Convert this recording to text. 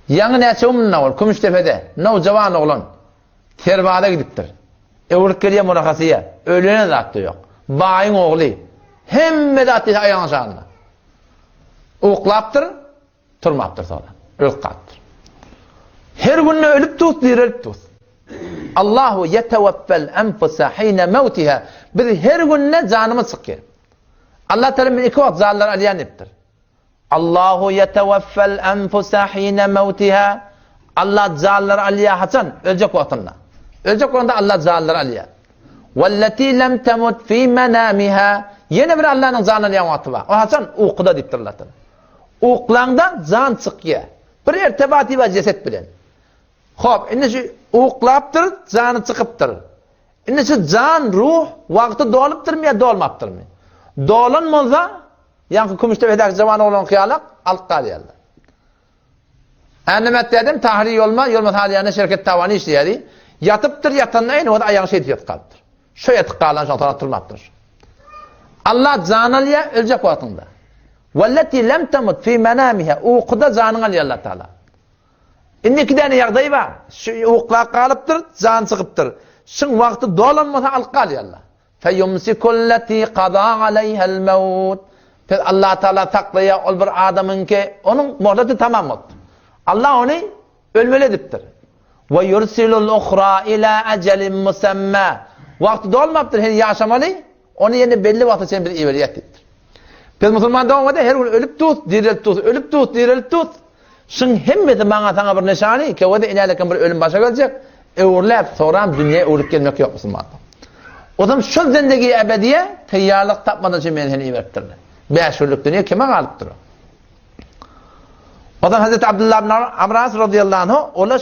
Yanı neçe ol, Gümüştepe'de, Javan oğlan, Terbağ'da gidiptir. Evurkeliye murakasıya, ölene de attı yok. Bayın oğlu, hemme de attı ayağın şanına. Uğuklaptır, turmaptır sonra, ölkattır. Her günne ölüp tut, dirilip tut. Allahu yeteveffel enfusa hine mevtiha. Biz her günne canımı sıkıyor. Allah Teala iki vakit zallar aliyan ettir. Allahu yeteveffel enfusa hine mevtiha. Allah zallar aliya hasan ölecek vaktinde. Ölecek vaktinde Allah zallar aliya. Velleti lem temut fi menamiha. Yine bir Allah'ın zallar aliyan vakti var. O hasan uykuda diptirler. Uykulanda zan çıkıyor. Bir irtibati ve ceset bilen. Hop, indi şu uyuklaptır, zanı çıkıptır. Indi şu zan, ruh vakti doluptır mı ya dolmaptır mı? Dolanmazsa yankı Gümüştepe'deki zaman olan kıyalak alıp kalıyorlar. Annemet dedim tahriy olmaz haliyane şirket tavanı işleyeli. Yatıptır yatanın aynı o da ayağın şeydi yatıp kalıptır. Şu yatıp kalan şaltan atılmaptır. Allah zanaliye ölecek vaktinde. Velleti lem temut fi menamiha. Uykuda zanın alıyor Allah Teala. İndi iki tane yağdayı var. Şu uyukla kalıptır, zan çıkıptır. Şun vakti dolanmasa alıp kalıyor Allah. Feyumsikulleti qada aleyhel mevut. Allah Teala taklaya ol bir adamın ki onun muhleti tamam oldu. Allah onu ölmeli ediptir. Ve yursilul ukhra ila acelin musamma. Vakti dolmaptır hen yaşamalı. Onu yeni belli vakti için bir iveriyet ettir. Biz Müslüman devam eder her gün ölüp tut, dirilip tut, ölüp tut, dirilip tut. Şun hemmeti bana sana bir nişani ki o da inerken bir ölüm başa gelecek. Öğürlep sonra dünyaya uğrup gelmek yok Müslüman'da. O zaman şu zindagi ebediye teyyarlık tapmadan için beni heni verttirdi. 5 yıllık dünya kime kalıptır o? O zaman Hazreti Abdullah ibn Amr radıyallahu anh ola